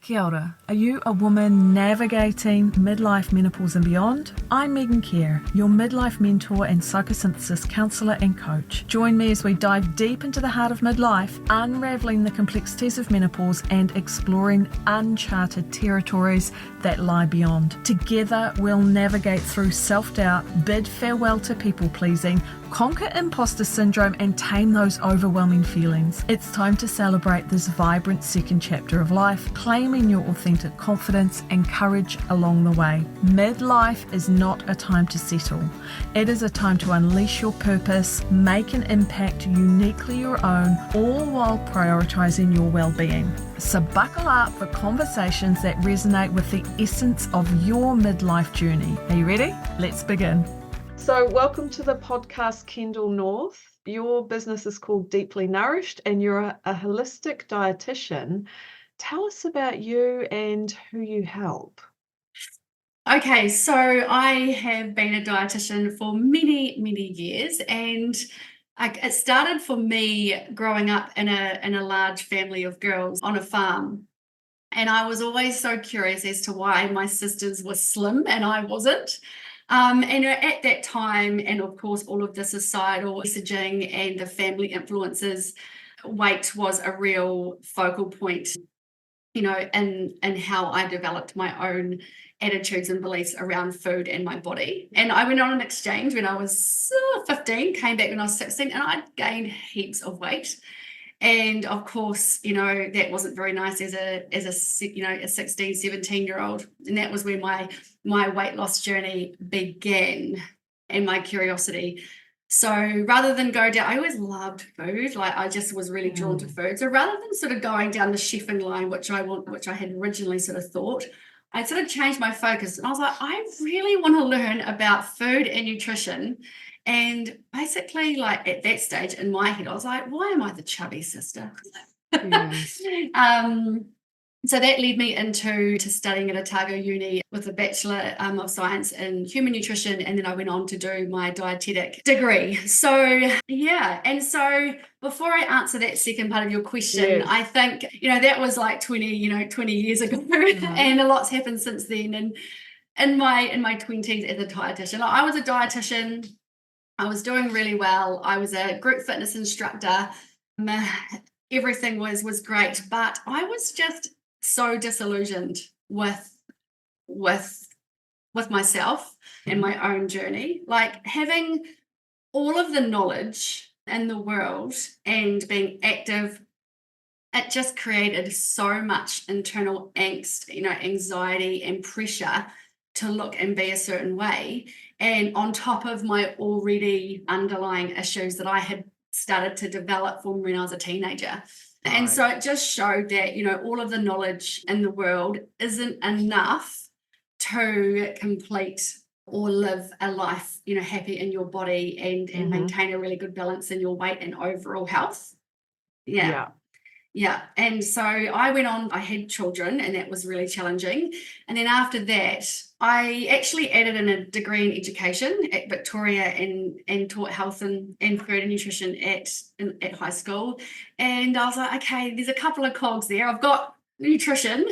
Kia ora. Are you a woman navigating midlife, menopause and beyond? I'm Megan Kerr, your midlife mentor and psychosynthesis counsellor and coach. Join me as we dive deep into the heart of midlife, unravelling the complexities of menopause and exploring uncharted territories that lie beyond. Together, we'll navigate through self-doubt, bid farewell to people-pleasing, conquer imposter syndrome and tame those overwhelming feelings. It's time to celebrate this vibrant second chapter of life, claiming your authentic confidence and courage along the way. Midlife is not a time to settle. It is a time to unleash your purpose, make an impact uniquely your own, all while prioritizing your well-being. So buckle up for conversations that resonate with the essence of your midlife journey. Are you ready? Let's begin. So welcome to the podcast, Kendall North. Your business is called Deeply Nourished and you're a holistic dietitian. Tell us about you and who you help. Okay, so I have been a dietitian for many years, and it started for me growing up in a large family of girls on a farm. And I was always so curious as to why my sisters were slim and I wasn't. And at that time, and of course, all of the societal messaging and the family influences, weight was a real focal point, and how I developed my own attitudes and beliefs around food and my body. And I went on an exchange when I was 15, came back when I was 16, and I gained heaps of weight. And of course, that wasn't very nice as a 16, 17-year-old. And that was where my weight loss journey began and my curiosity. So rather than go down, I always loved food. Like I just was really drawn to food. So rather than sort of going down the chefing line, which I had originally sort of thought, I sort of changed my focus. And I was like, I really want to learn about food and nutrition. And basically, like at that stage in my head, I was like, why am I the chubby sister? Yeah. So that led me into studying at Otago Uni with a Bachelor of Science in Human Nutrition, and then I went on to do my dietetic degree. So yeah, and so before I answer that second part of your question, Yes. I think that was like 20 years ago, and a lot's happened since then. And in my 20s as a dietitian, I was a dietitian. I was doing really well. I was a group fitness instructor. Everything was great, but I was just so disillusioned with myself and my own journey. Like having all of the knowledge in the world and being active, it just created so much internal angst, anxiety and pressure to look and be a certain way. And on top of my already underlying issues that I had started to develop from when I was a teenager. Right. And so it just showed that, all of the knowledge in the world isn't enough to complete or live a life, happy in your body and maintain a really good balance in your weight and overall health. Yeah. And so I went on, I had children, and that was really challenging. And then after that, I actually added in a degree in education at Victoria and taught health and food and nutrition at high school. And I was like, okay, there's a couple of cogs there. I've got nutrition,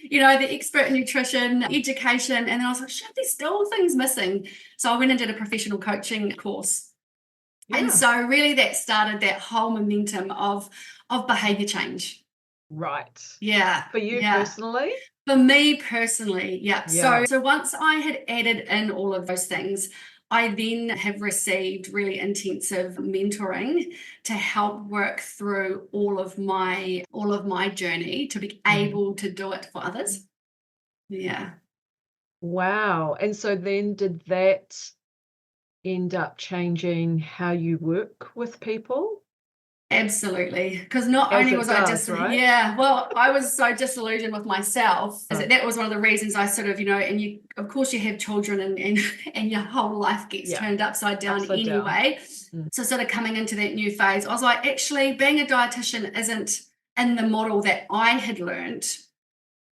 the expert in nutrition, education. And then I was like, shit, there's still things missing. So I went and did a professional coaching course. Yeah. And so really that started that whole momentum of behavior change. Right. Yeah. For you personally? For me personally, yeah. So once I had added in all of those things, I then have received really intensive mentoring to help work through all of my journey to be able to do it for others. Yeah. Wow. And so then did that end up changing how you work with people? Absolutely, because not only was I just right? Yeah, well, I was so disillusioned with myself. That was one of the reasons I sort of, and you, of course, you have children and your whole life gets turned upside down anyway. So sort of coming into that new phase, I was like, actually, being a dietitian isn't in the model that I had learned,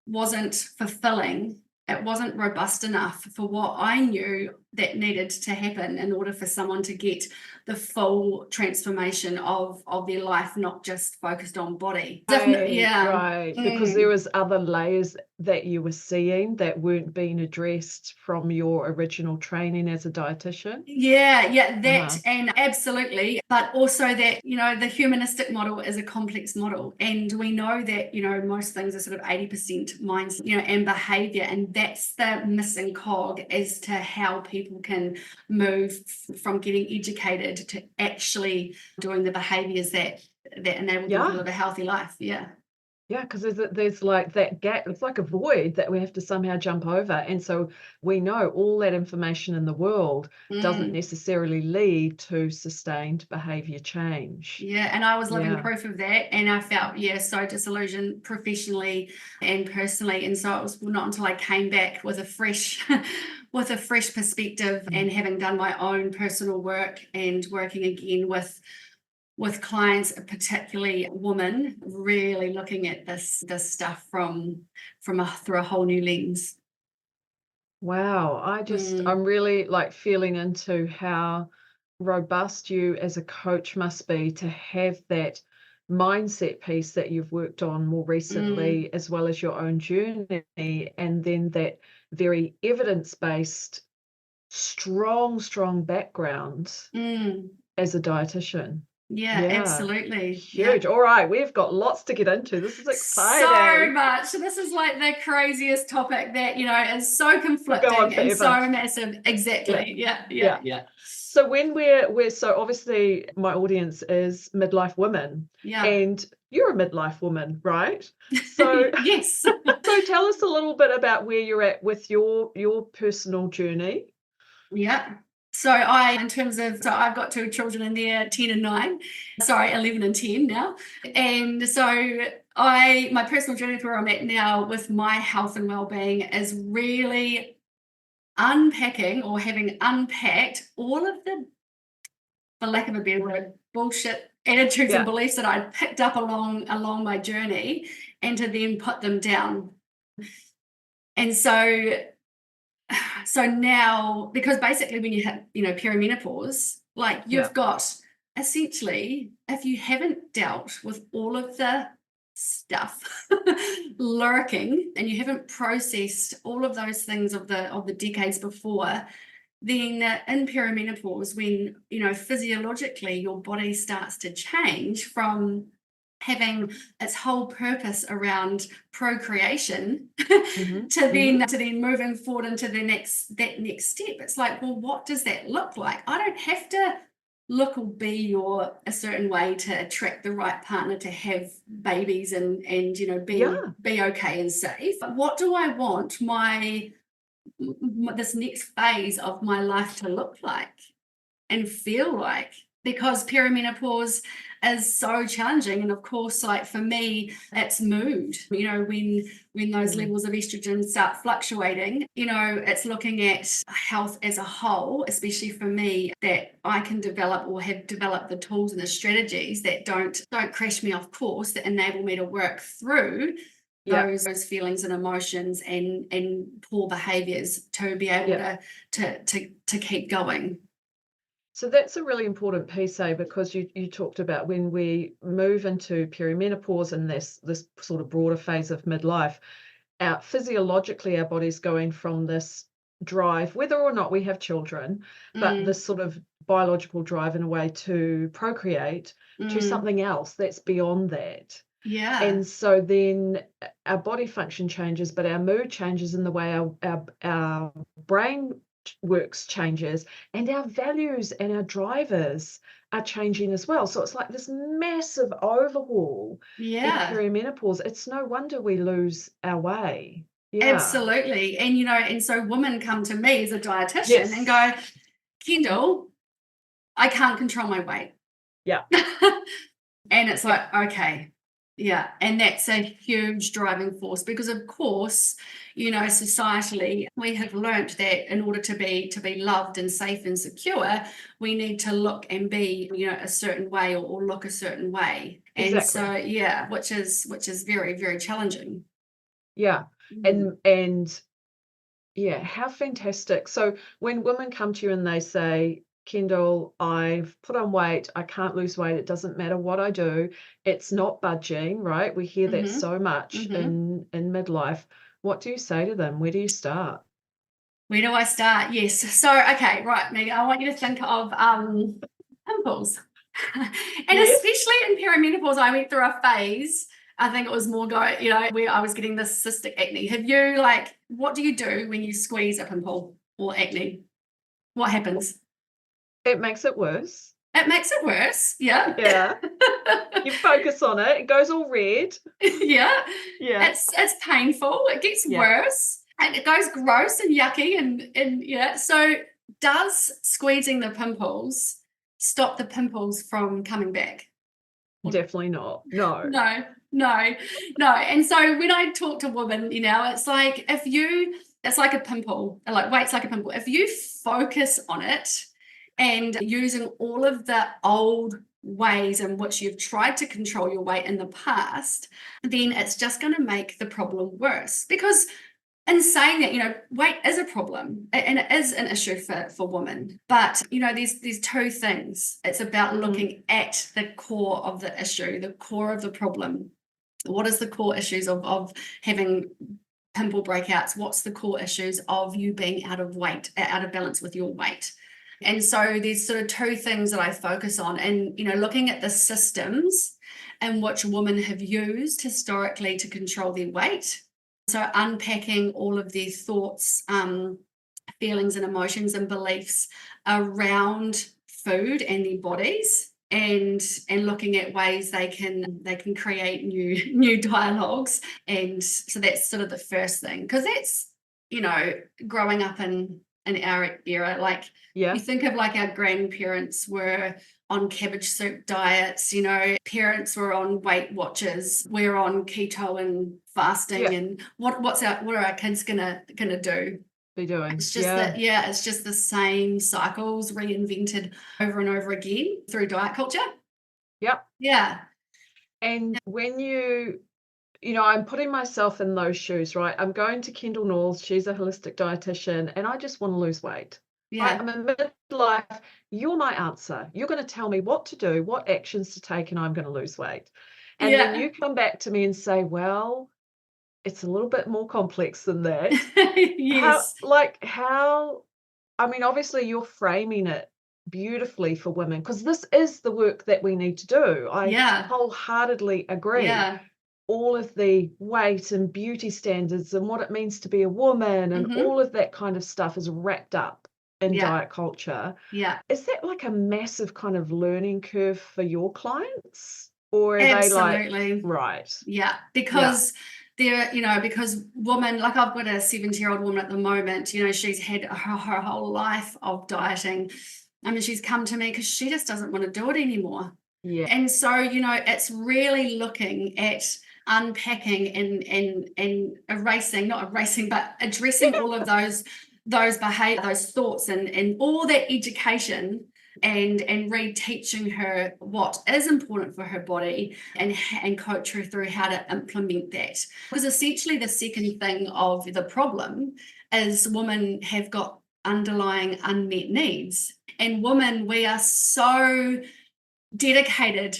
wasn't fulfilling. It wasn't robust enough for what I knew that needed to happen in order for someone to get the full transformation of their life, not just focused on body. Right, Yeah. right. Because there was other layers that you were seeing that weren't being addressed from your original training as a dietitian. Yeah, that, Uh-huh. and absolutely, but also that, the humanistic model is a complex model, and we know that, most things are sort of 80% mindset, and behavior, and that's the missing cog as to how people can move from getting educated to actually doing the behaviors that enable them to live a healthy life. Yeah. Yeah, because there's like that gap. It's like a void that we have to somehow jump over. And so we know all that information in the world doesn't necessarily lead to sustained behavior change. Yeah, and I was living proof of that, and I felt, so disillusioned professionally and personally. And so it was not until I came back with a fresh with a fresh perspective, and having done my own personal work and working again with clients, particularly women, really looking at this stuff through a whole new lens. Wow. I'm really like feeling into how robust you as a coach must be to have that mindset piece that you've worked on more recently, as well as your own journey, and then that very evidence-based, strong background as a dietitian. Yeah, absolutely. Huge. All right, we've got lots to get into. This is exciting. So much. This is like the craziest topic that, is so conflicting and so massive. Exactly. Yeah. So when we're so obviously my audience is midlife women. Yeah. And you're a midlife woman, right? So yes. So tell us a little bit about where you're at with your personal journey. Yeah. So I've got two children, and they're 10 and 9. Sorry, 11 and 10 now. And so my personal journey where I'm at now with my health and well-being is really unpacking, or having unpacked, all of the, for lack of a better word, bullshit attitudes and beliefs that I picked up along my journey, and to then put them down. And so now, because basically when you hit, perimenopause, like you've got essentially, if you haven't dealt with all of the stuff lurking, and you haven't processed all of those things of the decades before, then in perimenopause, when, physiologically your body starts to change from having its whole purpose around procreation to then moving forward into that next step. It's like, well, what does that look like? I don't have to look or be a certain way to attract the right partner to have babies and be okay and safe. But what do I want this next phase of my life to look like and feel like? Because perimenopause is so challenging. And of course, like for me, it's mood. When those levels of estrogen start fluctuating, it's looking at health as a whole, especially for me, that I can develop or have developed the tools and the strategies that don't crash me off course, that enable me to work through those feelings and emotions and poor behaviors to be able to keep going. So that's a really important piece, because you talked about when we move into perimenopause and this sort of broader phase of midlife, physiologically our body's going from this drive, whether or not we have children, but this sort of biological drive in a way to procreate, to something else that's beyond that. Yeah. And so then our body function changes, but our mood changes, in the way our brain works changes, and our values and our drivers are changing as well. So it's like this massive overhaul in perimenopause. It's no wonder we lose our way. Absolutely. And and so women come to me as a dietitian and go, Kendall, I can't control my weight. And it's like, okay. Yeah, and that's a huge driving force, because of course, societally, we have learnt that in order to be loved and safe and secure, we need to look and be, a certain way, or look a certain way. And so, which is very, very challenging. Yeah. And how fantastic. So when women come to you and they say, Kendall, I've put on weight, I can't lose weight, it doesn't matter what I do, it's not budging, right? We hear that Mm-hmm. so much Mm-hmm. in midlife. What do you say to them? Where do you start? Where do I start? Yes. So, okay, right, Megan, I want you to think of pimples. And Yes. especially in perimenopause, I went through a phase, I think it was more where I was getting this cystic acne. Have you, what do you do when you squeeze a pimple or acne? What happens? It makes it worse. It makes it worse. Yeah. Yeah. You focus on it, it goes all red. Yeah. Yeah. It's painful. It gets Yeah. worse and it goes gross and yucky and yeah. So does squeezing the pimples stop the pimples from coming back? Definitely not. No. No, no, no. And so when I talk to women, it's like it's like a pimple, like weight's like a pimple. If you focus on it and using all of the old ways in which you've tried to control your weight in the past, then it's just going to make the problem worse. Because in saying that, weight is a problem and it is an issue for women. But, there's two things. It's about looking at the core of the issue, the core of the problem. What is the core issues of having pimple breakouts? What's the core issues of you being out of balance with your weight? And so there's sort of two things that I focus on and, looking at the systems in which women have used historically to control their weight. So unpacking all of their thoughts, feelings and emotions and beliefs around food and their bodies and looking at ways they can create new dialogues. And so that's sort of the first thing, because that's, growing up in our era, Yeah. you think of our grandparents were on cabbage soup diets, parents were on Weight Watchers, we're on keto and fasting, and what are our kids gonna do? Be doing. It's just it's just the same cycles reinvented over and over again through diet culture. Yep. Yeah. And when I'm putting myself in those shoes, right? I'm going to Kendall North, she's a holistic dietitian, and I just want to lose weight. Yeah. Right? I'm in midlife. You're my answer. You're going to tell me what to do, what actions to take, and I'm going to lose weight. And then you come back to me and say, well, it's a little bit more complex than that. Yes. Obviously you're framing it beautifully for women because this is the work that we need to do. I wholeheartedly agree. Yeah. All of the weight and beauty standards and what it means to be a woman and all of that kind of stuff is wrapped up in diet culture. Yeah. Is that like a massive kind of learning curve for your clients? Or are Absolutely. they right? Yeah, because because women, like I've got a 70-year-old woman at the moment, she's had her whole life of dieting. I mean, she's come to me because she just doesn't want to do it anymore. Yeah. And so, it's really looking at unpacking and not erasing, but addressing all of those behavior, those thoughts and all that education and reteaching her what is important for her body and coach her through how to implement that. Because essentially the second thing of the problem is women have got underlying unmet needs. And women, we are so dedicated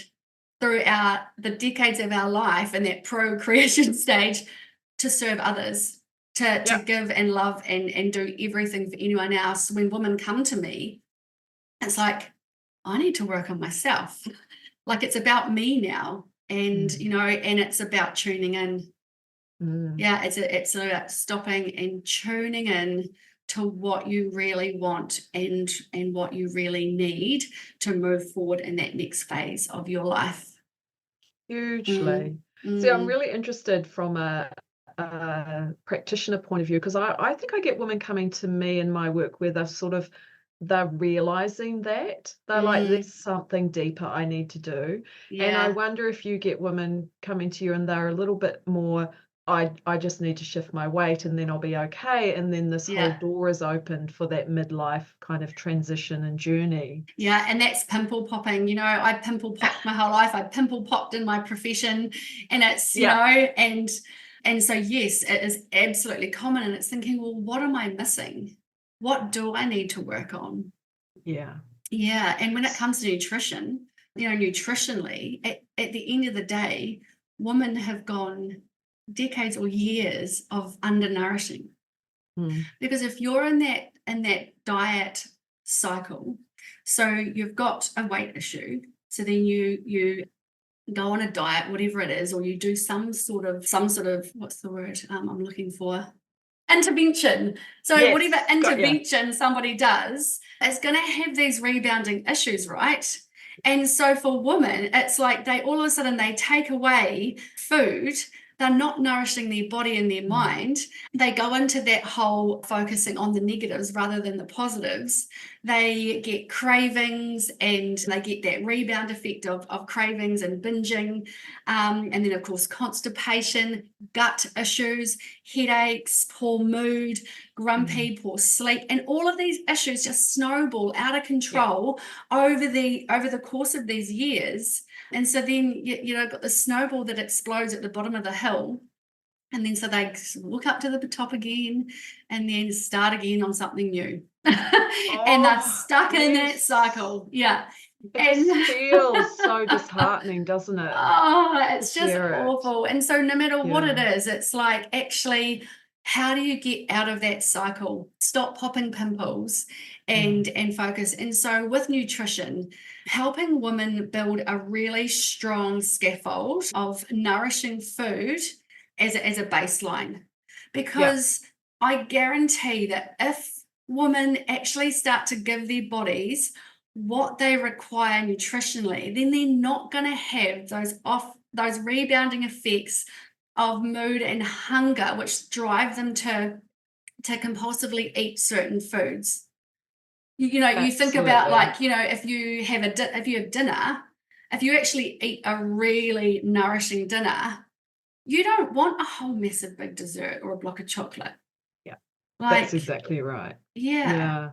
throughout the decades of our life in that procreation stage to serve others, to give and love and do everything for anyone else. When women come to me, it's like, I need to work on myself. Like it's about me now. And, and it's about tuning in. Yeah, it's about stopping and tuning in to what you really want and what you really need to move forward in that next phase of your life. Hugely. See, I'm really interested from a practitioner point of view because I think I get women coming to me in my work where they're realizing that they're like, there's something deeper I need to do. And I wonder if you get women coming to you and they're a little bit more, I just need to shift my weight and then I'll be okay. And then this whole door is opened for that midlife kind of transition and journey. Yeah, and that's pimple popping. I pimple popped my whole life. I pimple popped in my profession, and it's and so yes, it is absolutely common. And it's thinking, well, what am I missing? What do I need to work on? Yeah. Yeah. And when it comes to nutrition, nutritionally, at the end of the day, women have gone decades or years of undernourishing. Because if you're in that diet cycle, so you've got a weight issue, so then you go on a diet, whatever it is, or you do some sort of what's the word I'm looking for? Intervention. So Yes, whatever got ya. intervention somebody does, it's going to have these rebounding issues, right? And so for women, it's like they all of a sudden they take away food. They're not nourishing their body and their mind. They go into that whole focusing on the negatives rather than the positives. They get cravings and they get that rebound effect of cravings and binging. And then, of course, constipation, gut issues, headaches, poor mood, grumpy, poor sleep. And all of these issues just snowball out of control over the course of these years. And so then, got the snowball that explodes at the bottom of the hill. And then so they look up to the top again and then start again on something new. And they're stuck in that cycle. Yeah. It just feels so disheartening, doesn't it? Oh, it's just awful. And so no matter what it is, it's like, actually, how do you get out of that cycle? Stop popping pimples and focus. And so with nutrition, helping women build a really strong scaffold of nourishing food as a baseline. Because I guarantee that if women actually start to give their bodies what they require nutritionally, then they're not going to have those rebounding effects of mood and hunger, which drive them to compulsively eat certain foods. You think about, like, if you have dinner, if you actually eat a really nourishing dinner, you don't want a whole massive big dessert or a block of chocolate. Yeah, like, that's exactly right. Yeah.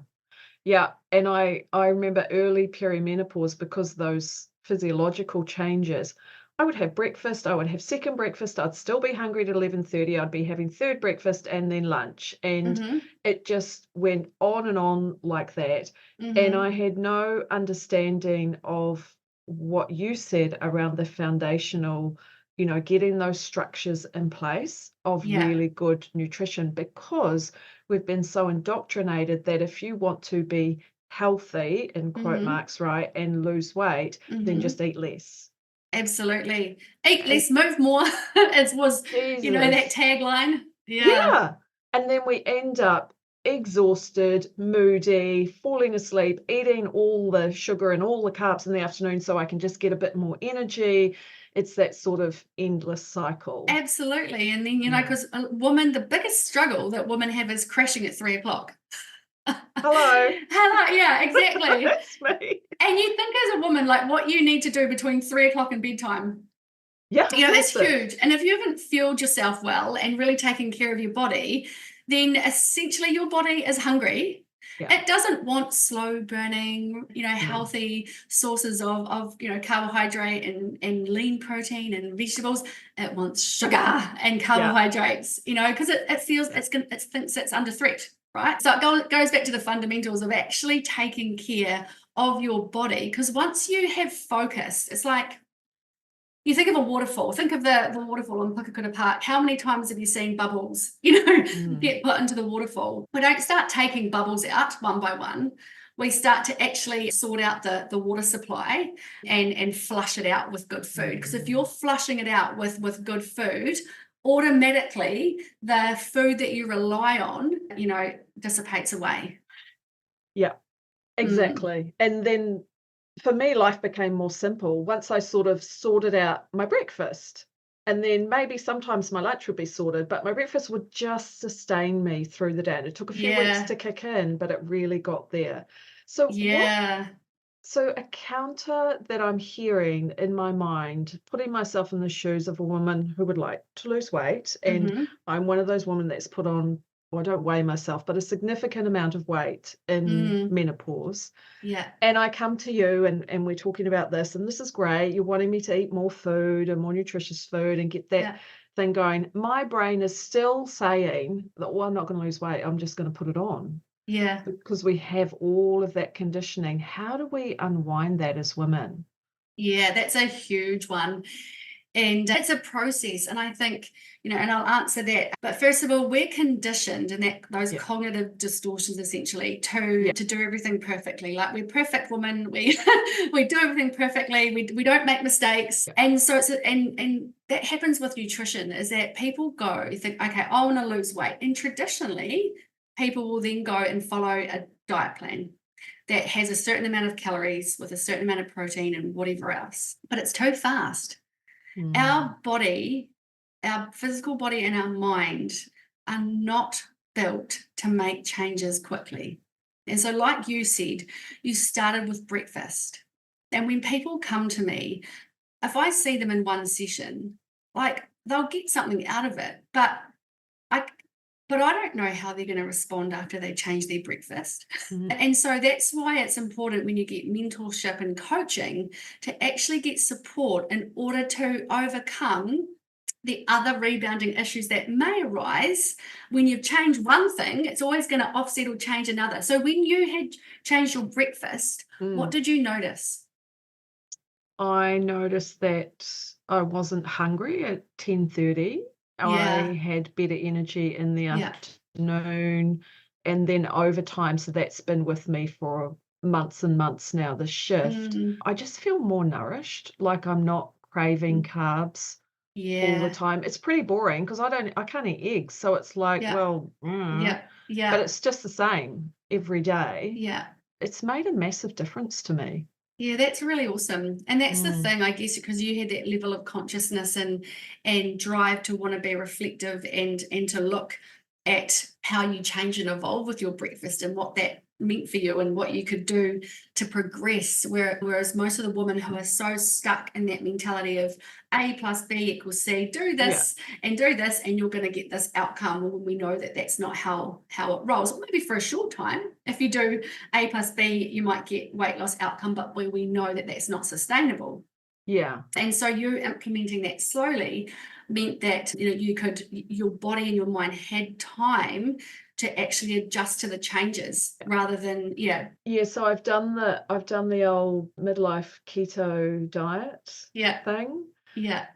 Yeah, and I remember early perimenopause, because those physiological changes, I would have breakfast, I would have second breakfast, I'd still be hungry at 11:30, I'd be having third breakfast and then lunch. And it just went on and on like that. And I had no understanding of what you said around the foundational, getting those structures in place of really good nutrition, because we've been so indoctrinated that if you want to be healthy, in quote marks, right, and lose weight, then just eat less. Absolutely. Eat less, move more. It was, that tagline. Yeah. And then we end up exhausted, moody, falling asleep, eating all the sugar and all the carbs in the afternoon so I can just get a bit more energy. It's that sort of endless cycle. Absolutely. And then, because the biggest struggle that women have is crashing at 3:00. Hello. Yeah, exactly. That's me. And you think as a woman, like, what you need to do between 3:00 and bedtime. Yeah, it's huge. And if you haven't fueled yourself well and really taken care of your body, then essentially your body is hungry. It doesn't want slow burning, healthy sources of carbohydrate and lean protein and vegetables. It wants sugar and carbohydrates, because it feels it thinks it's under threat, right? So it goes back to the fundamentals of actually taking care of your body, because once you have focused, it's like, you think of a waterfall. Think of the waterfall in Pukekohe Park. How many times have you seen bubbles, get put into the waterfall? We don't start taking bubbles out one by one. We start to actually sort out the water supply and flush it out with good food. Because if you're flushing it out with good food, automatically the food that you rely on, dissipates away. Yeah, exactly. And then for me, life became more simple once I sort of sorted out my breakfast. And then maybe sometimes my lunch would be sorted, but my breakfast would just sustain me through the day. And it took a few weeks to kick in, but it really got there. So so a counter that I'm hearing in my mind, putting myself in the shoes of a woman who would like to lose weight, and I'm one of those women that's put on, well, I don't weigh myself, but a significant amount of weight in menopause. Yeah. And I come to you and we're talking about this, and this is great. You're wanting me to eat more food and more nutritious food and get that thing going. My brain is still saying that, well, I'm not going to lose weight. I'm just going to put it on. Yeah. because we have all of that conditioning. How do we unwind that as women? Yeah, that's a huge one. And it's a process. And I think, and I'll answer that. But first of all, we're conditioned and that those cognitive distortions essentially to do everything perfectly. Like we're perfect women. We we do everything perfectly. We don't make mistakes. And so and that happens with nutrition is that people think, okay, I want to lose weight. And traditionally, people will then go and follow a diet plan that has a certain amount of calories with a certain amount of protein and whatever else. But it's too fast. Our body, our physical body and our mind are not built to make changes quickly. And so, like you said, you started with breakfast. And when people come to me, if I see them in one session, like they'll get something out of it, but I don't know how they're going to respond after they change their breakfast. And so that's why it's important when you get mentorship and coaching to actually get support in order to overcome the other rebounding issues that may arise. When you've changed one thing, it's always going to offset or change another. So when you had changed your breakfast, what did you notice? I noticed that I wasn't hungry at 10:30. I had better energy in the afternoon, and then over time, so that's been with me for months and months now, the shift. I just feel more nourished, like I'm not craving carbs all the time. It's pretty boring because I can't eat eggs, so it's like, well, but it's just the same every day. It's made a massive difference to me. Yeah, that's really awesome. And that's the thing, I guess, because you had that level of consciousness and drive to want to be reflective and to look at how you change and evolve with your breakfast and what that meant for you and what you could do to progress. Whereas most of the women who are so stuck in that mentality of A plus B equals C, do this and do this, and you're going to get this outcome. Well, we know that that's not how it rolls. Or maybe for a short time, if you do A plus B, you might get weight loss outcome, but we know that that's not sustainable. Yeah. And so you implementing that slowly meant that your body and your mind had time to actually adjust to the changes rather than so I've done the old midlife keto diet thing,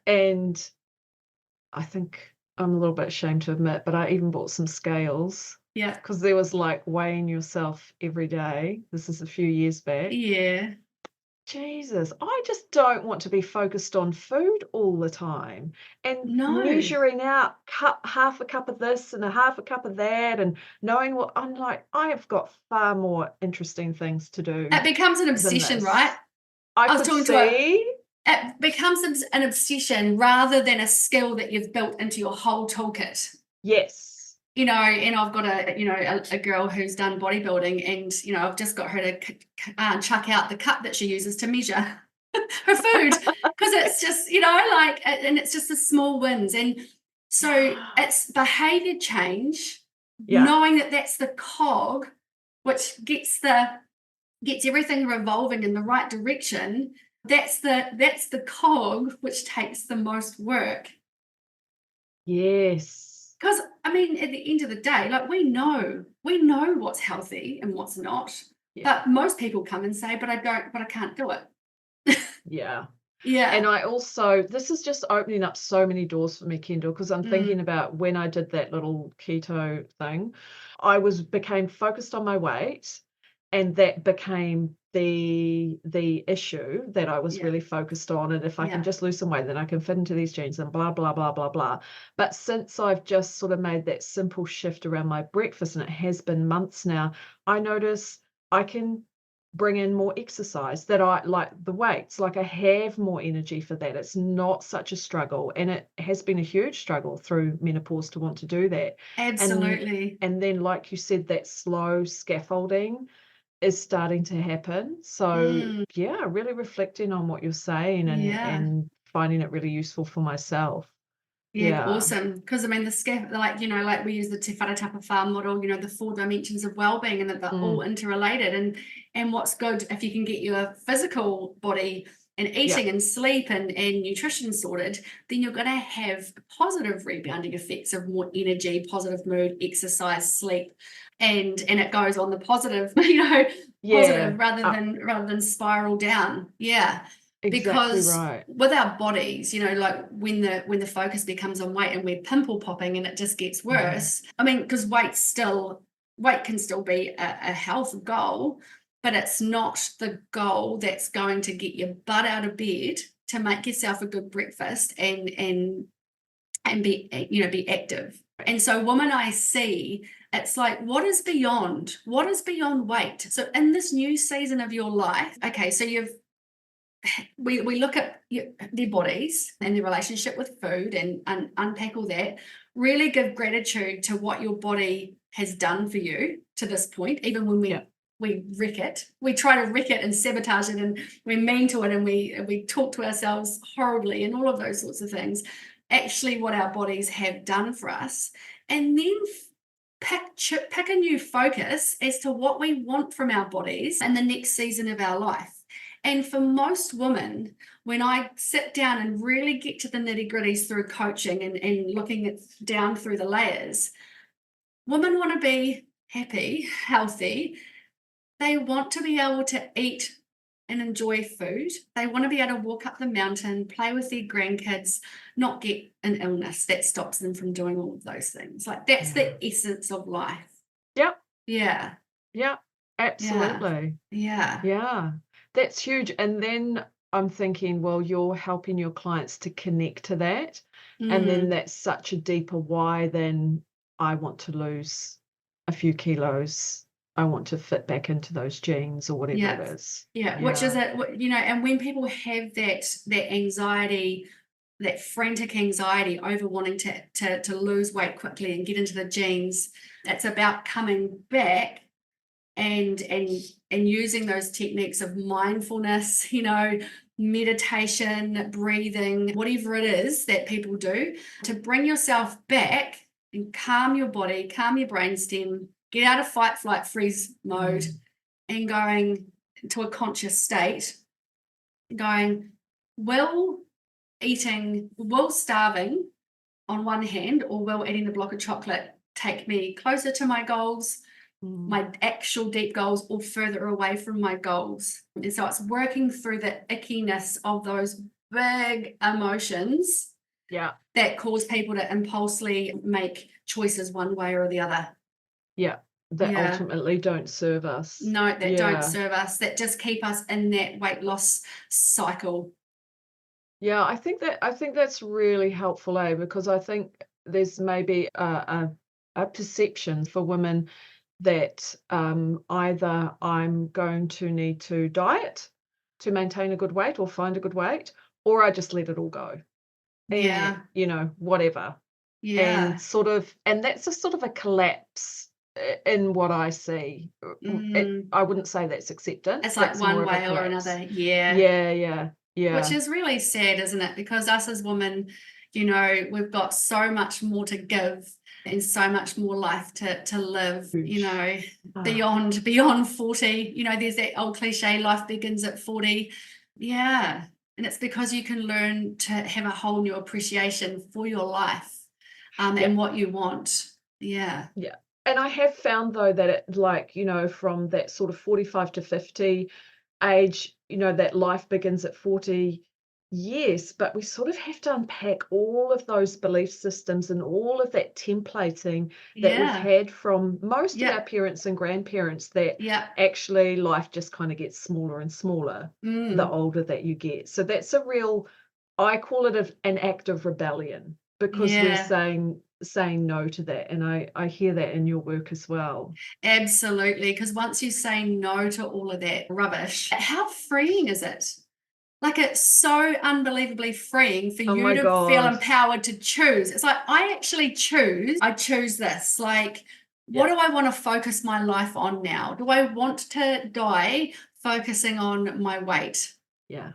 and I think I'm a little bit ashamed to admit, but I even bought some scales because there was like weighing yourself every day. This is a few years back. Jesus, I just don't want to be focused on food all the time and measuring out half a cup of this and a half a cup of that and knowing what I'm like. I have got far more interesting things to do. It becomes an obsession, right? It becomes an obsession rather than a skill that you've built into your whole toolkit. Yes. And I've got a girl who's done bodybuilding, and I've just got her to chuck out the cup that she uses to measure her food because it's just and it's just the small wins. And so it's behavior change, knowing that that's the cog which gets everything revolving in the right direction. That's the cog which takes the most work. Yes. Because, at the end of the day, we know what's healthy and what's not. But most people come and say, but I can't do it. Yeah. And I also, this is just opening up so many doors for me, Kendall, because I'm thinking about when I did that little keto thing, I became focused on my weight, and that became the issue that I was really focused on. And if I can just lose some weight, then I can fit into these jeans and blah, blah, blah, blah, blah. But since I've just sort of made that simple shift around my breakfast, and it has been months now, I notice I can bring in more exercise, that I like the weights, like I have more energy for that. It's not such a struggle, and it has been a huge struggle through menopause to want to do that. Absolutely. And then, like you said, that slow scaffolding is starting to happen. So really reflecting on what you're saying and finding it really useful for myself. Awesome. Because the like we use the Te Wharatapa Whā model, the 4 dimensions of well-being, and that they're all interrelated. And what's good if you can get your physical body and eating and sleep and nutrition sorted, then you're going to have positive rebounding effects of more energy, positive mood, exercise, sleep, and it goes on the positive, positive rather than spiral down. Yeah. Exactly Because right. with our bodies, like when the focus becomes on weight and we're pimple popping and it just gets worse. I mean, because weight can still be a health goal, but it's not the goal that's going to get your butt out of bed to make yourself a good breakfast and be active. And so women I see, it's like, what is beyond weight? So in this new season of your life, okay, so we look at their bodies and their relationship with food and unpack all that, really give gratitude to what your body has done for you to this point, even when we wreck it. We try to wreck it and sabotage it, and we're mean to it, and we talk to ourselves horribly and all of those sorts of things. Actually, what our bodies have done for us, and then pick a new focus as to what we want from our bodies in the next season of our life. And for most women, when I sit down and really get to the nitty-gritties through coaching and looking down through the layers, women want to be happy, healthy. They want to be able to eat and enjoy food. They want to be able to walk up the mountain, play with their grandkids, not get an illness that stops them from doing all of those things. Like, that's the essence of life. Yep. Yeah. Yeah, absolutely. Yeah. Yeah, that's huge. And then I'm thinking, well, you're helping your clients to connect to that. And then that's such a deeper why than I want to lose a few kilos. I want to fit back into those jeans or whatever it is. Yeah, which is and when people have that anxiety, that frantic anxiety over wanting to lose weight quickly and get into the jeans, it's about coming back and using those techniques of mindfulness, meditation, breathing, whatever it is that people do to bring yourself back and calm your body, calm your brainstem, get out of fight, flight, freeze mode and going to a conscious state, going, will starving on one hand or will eating a block of chocolate take me closer to my goals, my actual deep goals, or further away from my goals? And so it's working through the ickiness of those big emotions that cause people to impulsively make choices one way or the other. That ultimately don't serve us. No, that don't serve us, that just keep us in that weight loss cycle. Yeah, I think that's really helpful, because I think there's maybe a perception for women that either I'm going to need to diet to maintain a good weight or find a good weight, or I just let it all go. And, whatever. Yeah. And that's a sort of a collapse in what I see. I wouldn't say that's acceptance. It's like one way or another. Yeah. Which is really sad, isn't it? Because us as women, we've got so much more to give and so much more life to live, beyond 40. There's that old cliche, life begins at 40. Yeah. And it's because you can learn to have a whole new appreciation for your life and what you want. Yeah. Yeah. And I have found, though, that it, from that sort of 45 to 50 age, that life begins at 40. Yes, but we sort of have to unpack all of those belief systems and all of that templating that we've had from most of our parents and grandparents, that actually life just kind of gets smaller and smaller the older that you get. So that's I call it an act of rebellion, because we're saying no to that. And I hear that in your work as well. Absolutely, because once you say no to all of that rubbish, how freeing is it? Like, it's so unbelievably freeing for you to feel empowered to choose. It's like, I choose this. Like, what do I want to focus my life on now? Do I want to die focusing on my weight? Yeah.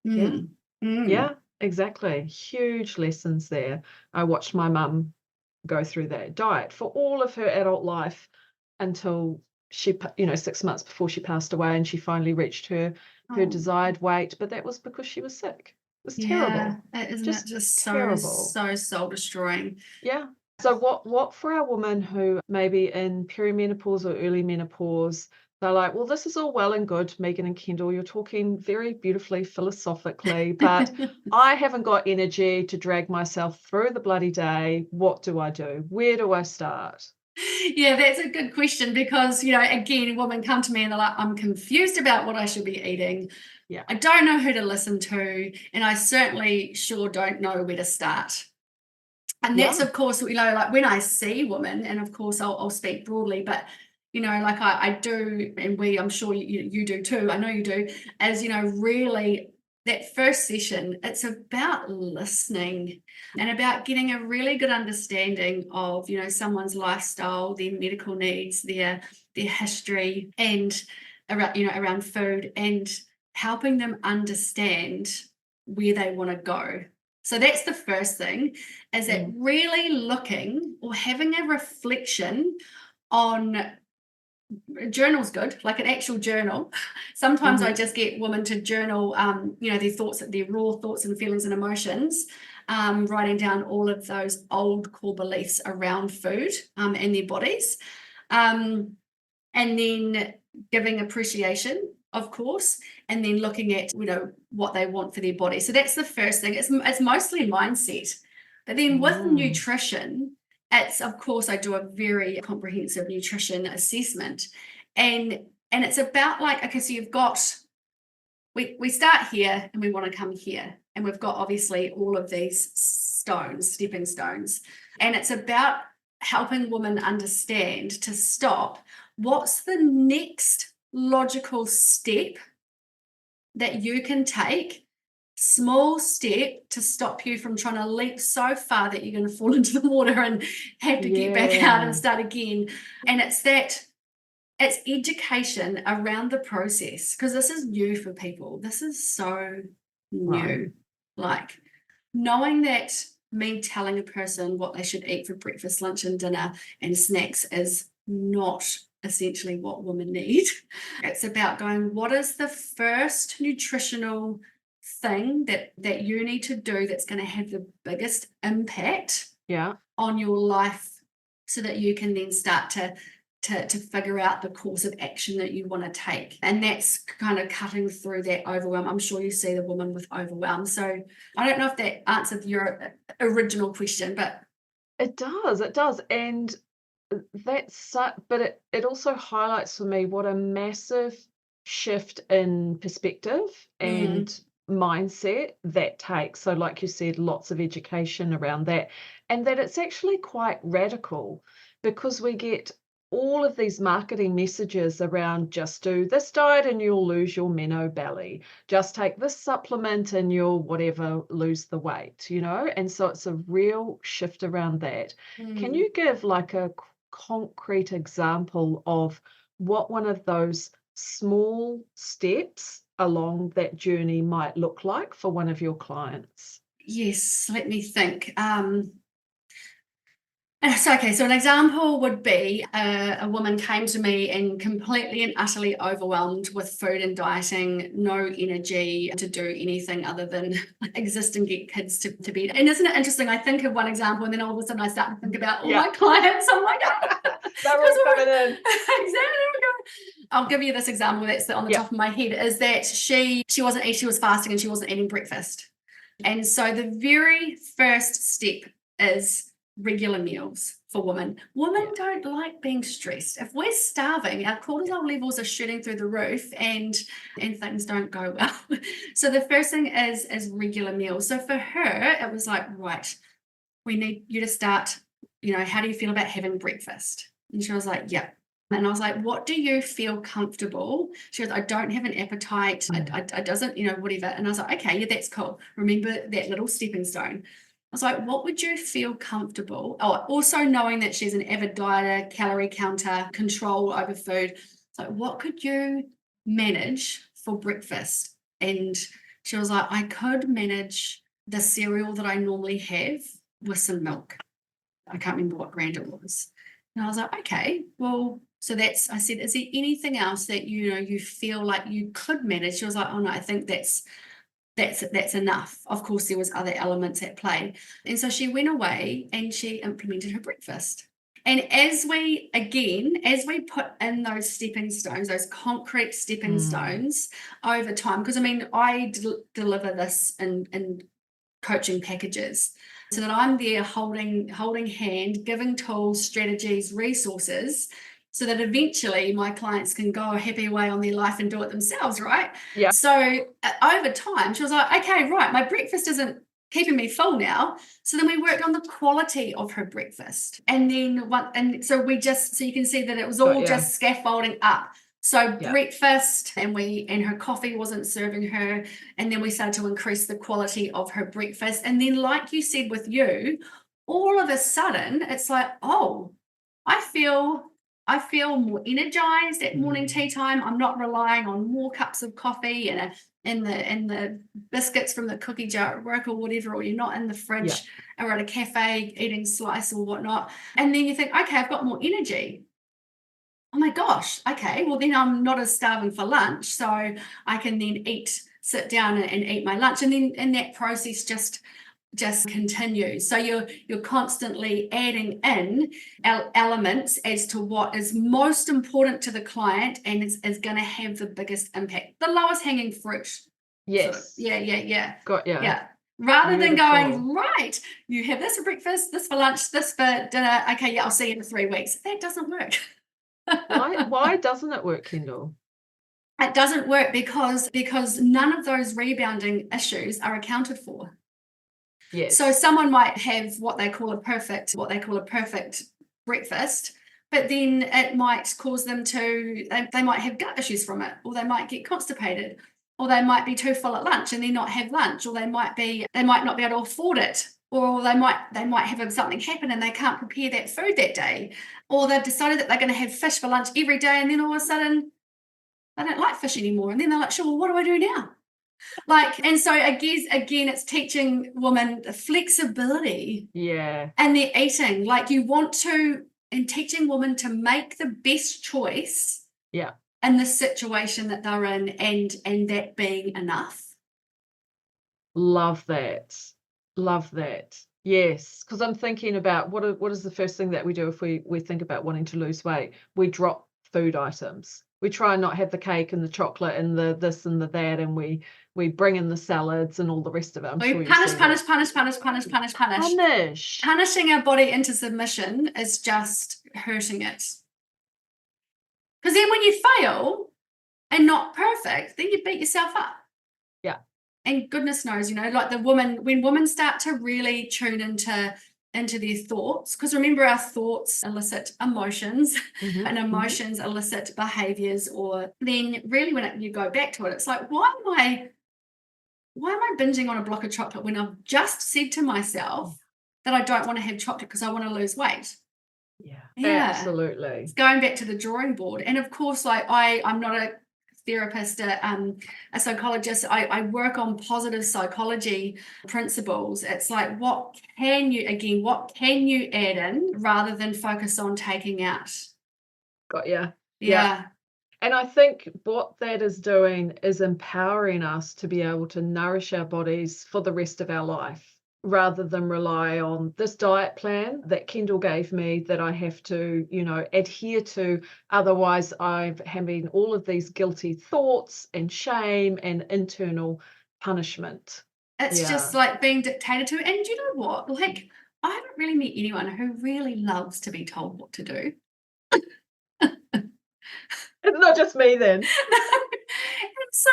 Mm. Yeah, exactly. Huge lessons there. I watched my mum go through that diet for all of her adult life until 6 months before she passed away, and she finally reached her desired weight, but that was because she was sick. It was terrible. Isn't it just terrible. so soul destroying? Yeah. So what for our women who maybe in perimenopause or early menopause, they're like, well, this is all well and good, Megan and Kendall, you're talking very beautifully philosophically, but I haven't got energy to drag myself through the bloody day. What do I do? Where do I start? Yeah, that's a good question, because, again, women come to me and they're like, I'm confused about what I should be eating. Yeah. I don't know who to listen to, and I certainly sure don't know where to start. And that's, of course, like when I see women, and of course I'll speak broadly, but like I do, and I'm sure you do too, I know you do, as really that first session, it's about listening and about getting a really good understanding of someone's lifestyle, their medical needs, their history, and around food, and helping them understand where they want to go. So that's the first thing, is that really looking or having a reflection on. Journal's good, like an actual journal. Sometimes I just get women to journal, their thoughts, their raw thoughts and feelings and emotions, writing down all of those old core beliefs around food and their bodies, and then giving appreciation, of course, and then looking at what they want for their body. So that's the first thing. It's mostly mindset, but then with nutrition, it's, of course, I do a very comprehensive nutrition assessment, and it's about like, okay, so you've got, we start here and we want to come here, and we've got obviously all of these stepping stones, and it's about helping women understand to stop. What's the next logical step that you can take? Small step to stop you from trying to leap so far that you're going to fall into the water and have to get back out and start again. And it's education around the process, because this is new for people. This is so new. Like knowing that me telling a person what they should eat for breakfast, lunch, and dinner and snacks is not essentially what women need. It's about going, what is the first nutritional thing that you need to do that's going to have the biggest impact on your life, so that you can then start to figure out the course of action that you want to take. And that's kind of cutting through that overwhelm. I'm sure you see the woman with overwhelm. So I don't know if that answered your original question, but it does. And but it also highlights for me what a massive shift in perspective and mindset that takes. So like you said, lots of education around that, and that it's actually quite radical, because we get all of these marketing messages around, just do this diet and you'll lose your meno belly, just take this supplement and you'll whatever lose the weight, and so it's a real shift around that. Can you give like a concrete example of what one of those small steps along that journey might look like for one of your clients? Yes, let me think. So an example would be a woman came to me and completely and utterly overwhelmed with food and dieting, no energy to do anything other than exist and get kids to bed. And isn't it interesting? I think of one example, and then all of a sudden I start to think about all my clients. I'm like, they're all coming in. Exactly. I'll give you this example that's on the top of my head, is that she wasn't eating, she was fasting, and she wasn't eating breakfast. And so the very first step is regular meals for women. Women don't like being stressed. If we're starving, our cortisol levels are shooting through the roof, and things don't go well. So the first thing is regular meals. So for her, it was like, right, we need you to start, how do you feel about having breakfast? And she was like, yeah. And I was like, what do you feel comfortable? She goes, I don't have an appetite. I doesn't, whatever. And I was like, okay, yeah, that's cool. Remember that little stepping stone. I was like, what would you feel comfortable? Oh, also knowing that she's an avid dieter, calorie counter, control over food. So what could you manage for breakfast? And she was like, I could manage the cereal that I normally have with some milk. I can't remember what brand it was. And I was like, okay, well, so that's, I said, is there anything else that, you feel like you could manage? She was like, oh no, I think that's enough. Of course, there was other elements at play. And so she went away and she implemented her breakfast. And as we put in those stepping stones, those concrete stepping stones over time, because I mean, I deliver this in coaching packages so that I'm there holding hand, giving tools, strategies, resources, so that eventually my clients can go a happy way on their life and do it themselves, right? Yeah. So over time, she was like, okay, right, my breakfast isn't keeping me full now. So then we worked on the quality of her breakfast. And then so you can see that it was all just scaffolding up. So breakfast, and her coffee wasn't serving her. And then we started to increase the quality of her breakfast. And then, like you said with you, all of a sudden it's like, oh, I feel more energized at morning tea time. I'm not relying on more cups of coffee and the biscuits from the cookie jar at work or whatever, or you're not in the fridge or at a cafe eating slice or whatnot. And then you think, okay, I've got more energy. Oh my gosh, okay, well then I'm not as starving for lunch, so I can then sit down and eat my lunch, and then in that process just continues. So you're constantly adding in elements as to what is most important to the client and is going to have the biggest impact, the lowest hanging fruit. Yes. So, yeah. Got ya. Yeah. Rather Beautiful. than going, right, you have this for breakfast, this for lunch, this for dinner. Okay, yeah, I'll see you in 3 weeks. That doesn't work. Why doesn't it work, Kendall? It doesn't work because none of those rebounding issues are accounted for. Yes. So someone might have what they call a perfect breakfast, but then it might cause them they might have gut issues from it, or they might get constipated, or they might be too full at lunch and then not have lunch, or they might not be able to afford it, or they might have something happen and they can't prepare that food that day, or they've decided that they're going to have fish for lunch every day, and then all of a sudden they don't like fish anymore, and then they're like, sure, well, what do I do now? And so again, it's teaching women the flexibility and their eating. Like you want to, and teaching women to make the best choice in the situation that they're in, and that being enough. Love that. Yes, because I'm thinking about what is the first thing that we do if we think about wanting to lose weight? We drop food items. We try and not have the cake and the chocolate and the this and the that, and we bring in the salads and all the rest of it. We punish. Punishing our body into submission is just hurting it. Because then when you fail and not perfect, then you beat yourself up. Yeah. And goodness knows, like when women start to really tune into their thoughts, because remember, our thoughts elicit emotions, and emotions elicit behaviors, or then really when you go back to it, it's like, why am I binging on a block of chocolate when I've just said to myself that I don't want to have chocolate because I want to lose weight? Yeah, absolutely. It's going back to the drawing board. And of course, like I'm not a therapist, a psychologist. I work on positive psychology principles. It's like, what can you add in rather than focus on taking out? Got ya. Yeah. And I think what that is doing is empowering us to be able to nourish our bodies for the rest of our life, rather than rely on this diet plan that Kendall gave me that I have to, adhere to. Otherwise, I'm having all of these guilty thoughts and shame and internal punishment. It's just like being dictated to. And you know what? Like, I haven't really met anyone who really loves to be told what to do. It's not just me then. And so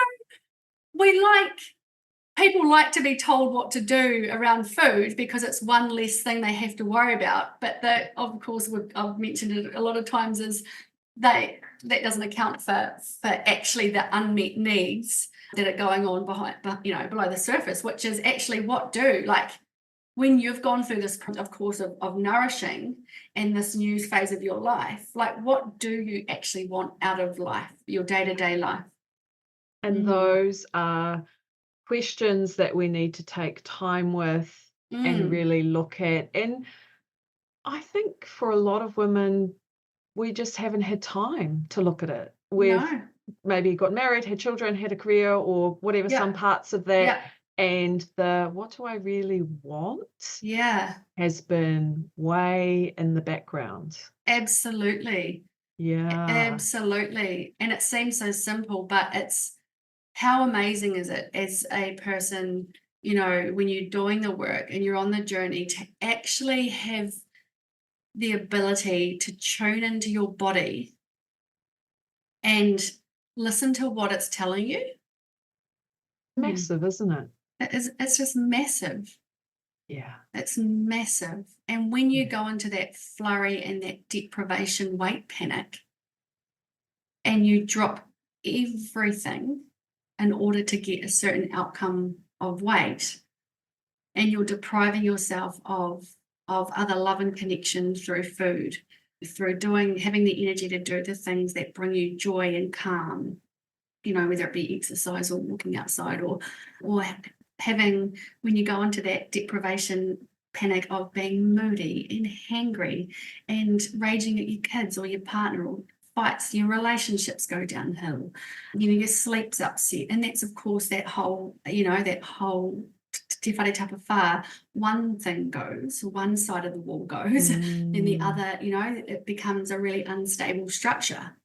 people like to be told what to do around food because it's one less thing they have to worry about. But of course, I've mentioned it a lot of times, is that doesn't account for actually the unmet needs that are going on below the surface, which is actually when you've gone through this course of nourishing and this new phase of your life, like what do you actually want out of life, your day-to-day life? And those are questions that we need to take time with and really look at. And I think for a lot of women, we just haven't had time to look at it. We've No. maybe got married, had children, had a career, or whatever, some Yeah. parts of that. Yeah. And the what do I really want Yeah. has been way in the background. Absolutely. Yeah. Absolutely. And it seems so simple, but it's how amazing is it as a person, when you're doing the work and you're on the journey to actually have the ability to tune into your body and listen to what it's telling you. Massive, isn't it? It's just massive. Yeah. It's massive. And when you Yeah. go into that flurry and that deprivation weight panic and you drop everything in order to get a certain outcome of weight, and you're depriving yourself of other love and connection through food, through having the energy to do the things that bring you joy and calm, whether it be exercise or walking outside or having, when you go into that deprivation panic of being moody and hangry and raging at your kids or your partner, or fights, your relationships go downhill, your sleep's upset. And that's, of course, that whole te whare tapa whā, one thing goes, one side of the wall goes, then the other, it becomes a really unstable structure.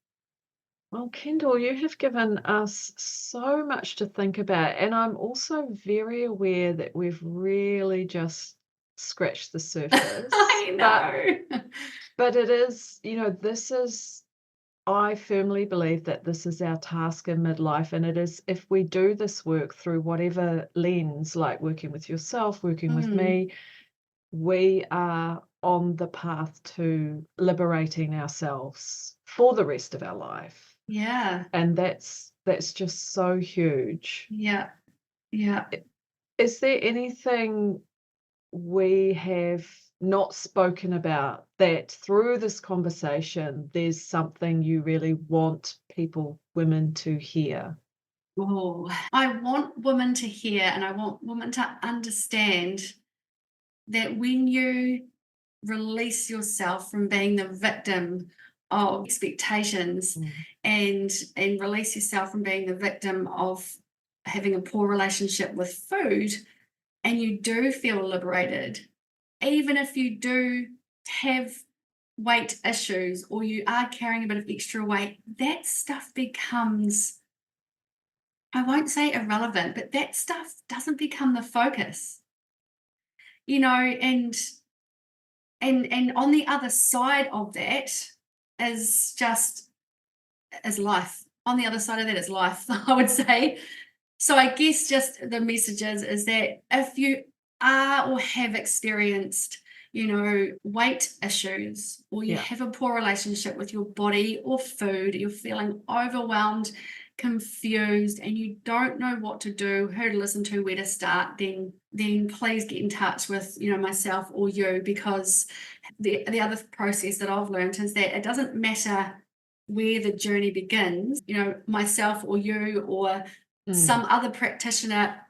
Well, Kendall, you have given us so much to think about, and I'm also very aware that we've really just scratched the surface. I know. But it is, this is, I firmly believe that this is our task in midlife, and it is, if we do this work through whatever lens, like working with yourself, working with me, we are on the path to liberating ourselves for the rest of our life. Yeah. And that's just so huge. Yeah. Yeah. Is there anything we have not spoken about that through this conversation, there's something you really want women to hear? Oh, I want women to hear, and I want women to understand that when you release yourself from being the victim of expectations and release yourself from being the victim of having a poor relationship with food, and you do feel liberated, even if you do have weight issues or you are carrying a bit of extra weight, that stuff becomes, I won't say irrelevant, but that stuff doesn't become the focus, and on the other side of that is life. On the other side of that is life, I would say. So I guess just the message is that if you are or have experienced, weight issues, or you have a poor relationship with your body or food, you're feeling overwhelmed, confused, and you don't know what to do, who to listen to, where to start, then please get in touch with myself or you, because the other process that I've learned is that it doesn't matter where the journey begins, myself or you or some other practitioner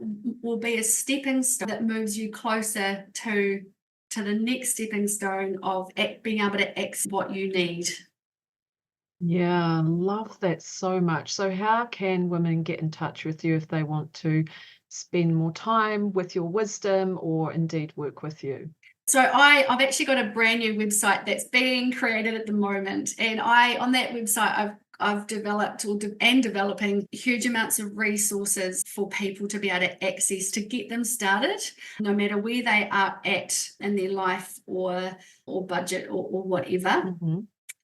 will be a stepping stone that moves you closer to the next stepping stone of being able to access what you need. Yeah, love that so much. So how can women get in touch with you if they want to spend more time with your wisdom or indeed work with you? So I've actually got a brand new website that's being created at the moment, and on that website I've developed and developing huge amounts of resources for people to be able to access to get them started, no matter where they are at in their life or budget or whatever.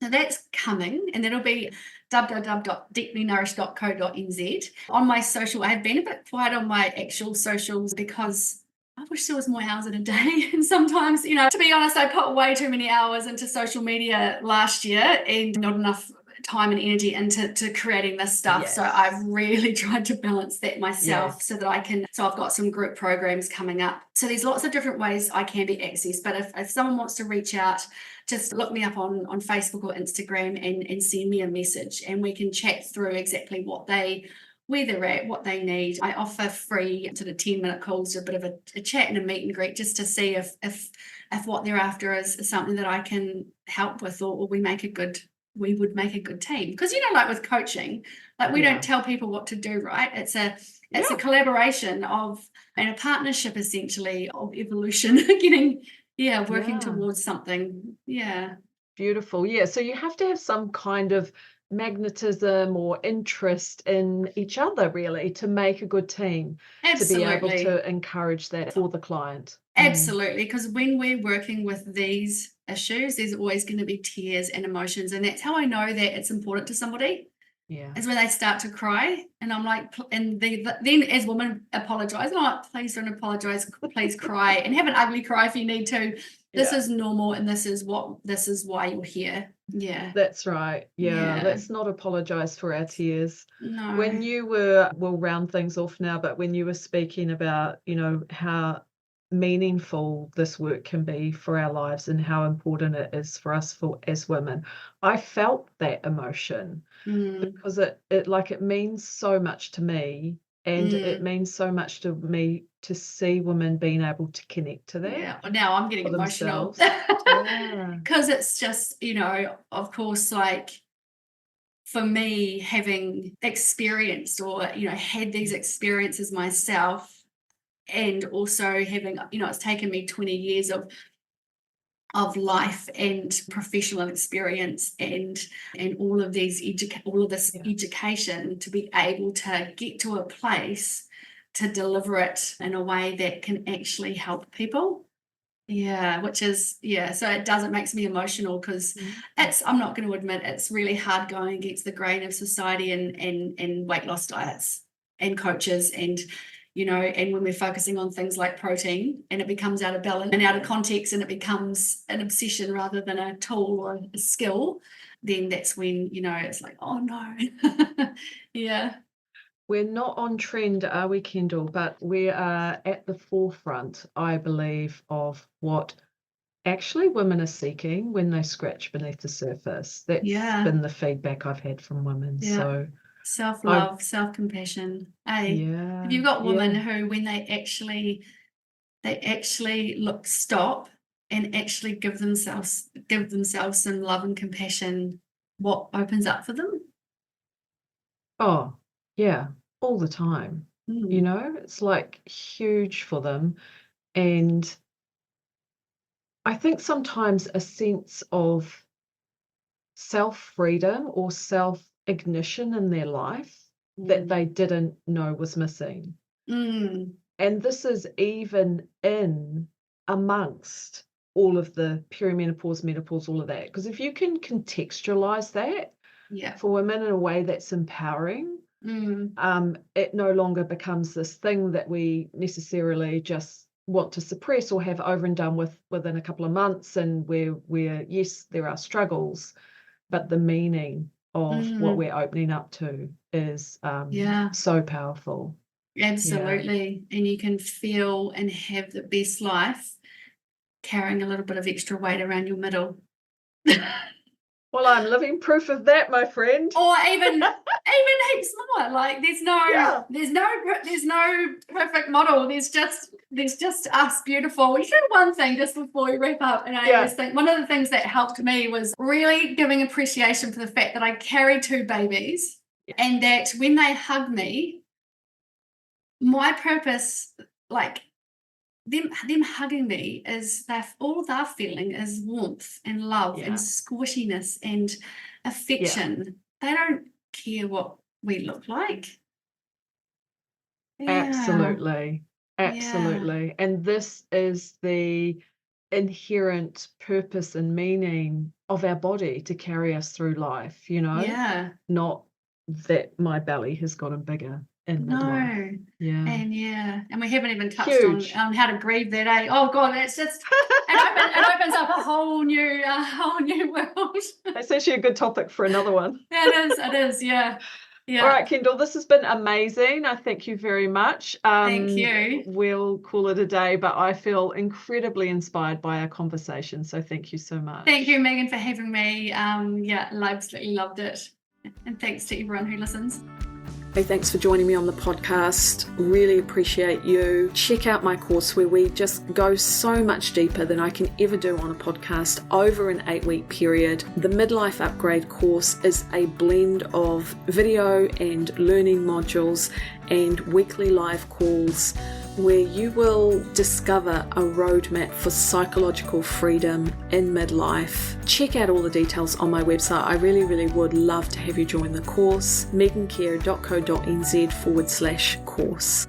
So that's coming, and that'll be www.deeplynourish.co.nz. On my social, I have been a bit quiet on my actual socials because I wish there was more hours in a day. And sometimes, to be honest, I put way too many hours into social media last year and not enough time and energy into creating this stuff. Yes. So I've really tried to balance that myself so that so I've got some group programs coming up. So there's lots of different ways I can be accessed. But if someone wants to reach out, just look me up on Facebook or Instagram and send me a message, and we can chat through exactly what they where they're at, what they need. I offer free sort of 10-minute calls, a bit of a chat and a meet and greet, just to see if what they're after is something that I can help with, or we would make a good team. Because, like with coaching, like we don't tell people what to do, right? It's a collaboration and a partnership, essentially, of evolution, working towards something. Yeah. Beautiful. Yeah. So you have to have some kind of magnetism or interest in each other, really, to make a good team. Absolutely. To be able to encourage that for the client. Absolutely. Because when we're working with these issues, there's always going to be tears and emotions. And that's how I know that it's important to somebody. Yeah. Is when they start to cry. And I'm like, and then as women apologize, I'm like, please don't apologize, please cry, and have an ugly cry if you need to. This is normal, and this is why you're here. Yeah. That's right. Yeah. Let's not apologize for our tears. No. When we'll round things off now, but when you were speaking about, how meaningful this work can be for our lives and how important it is for us as women, I felt that emotion because it means so much to me, and it means so much to me to see women being able to connect to that. Yeah, now I'm getting emotional because it's just, of course, like for me, having experienced or had these experiences myself, and also having, it's taken me 20 years of life and professional experience and all of this education to be able to get to a place to deliver it in a way that can actually help people. Yeah, which is, so it makes me emotional because I'm not going to admit, it's really hard going against the grain of society and weight loss diets and coaches and and when we're focusing on things like protein and it becomes out of balance and out of context and it becomes an obsession rather than a tool or a skill, then that's when, it's like, oh no. Yeah. We're not on trend, are we, Kendall? But we are at the forefront, I believe, of what actually women are seeking when they scratch beneath the surface. That's been the feedback I've had from women. Yeah. So self-love, self-compassion. Have you got women who, when they actually stop and actually give themselves some love and compassion, what opens up for them? Oh, yeah, all the time. It's like huge for them. And I think sometimes a sense of self-freedom or self-ignition in their life that they didn't know was missing. And this is even in amongst all of the perimenopause, menopause, all of that. Because if you can contextualize that for women in a way that's empowering, it no longer becomes this thing that we necessarily just want to suppress or have over and done with within a couple of months, and where yes, there are struggles, but the meaning of what we're opening up to is so powerful. Absolutely. And you can feel and have the best life carrying a little bit of extra weight around your middle. Well, I'm living proof of that, my friend. Or even heaps more. Like there's no perfect model. There's just us beautiful. You know, one thing just before we wrap up, and I just think one of the things that helped me was really giving appreciation for the fact that I carry 2 babies, and that when they hug me, my purpose, like them hugging me, is that all they're feeling is warmth and love and squishiness and affection. They don't care what we look like. Absolutely. And this is the inherent purpose and meaning of our body, to carry us through life, not that my belly has gotten bigger in midlife. And we haven't even touched on how to grieve that, eh? Oh God, it's just it opens up a whole new world. That's actually a good topic for another one. It is, yeah. All right, Kendall, this has been amazing. I thank you very much. Thank you. We'll call it a day, but I feel incredibly inspired by our conversation, so thank you so much. Thank you, Megan, for having me. I absolutely loved it. And thanks to everyone who listens. Hey, thanks for joining me on the podcast. Really appreciate you. Check out my course where we just go so much deeper than I can ever do on a podcast over an 8-week period. The Midlife Upgrade course is a blend of video and learning modules and weekly live calls where you will discover a roadmap for psychological freedom in midlife. Check out all the details on my website. I really would love to have you join the course, megancare.co.nz/course.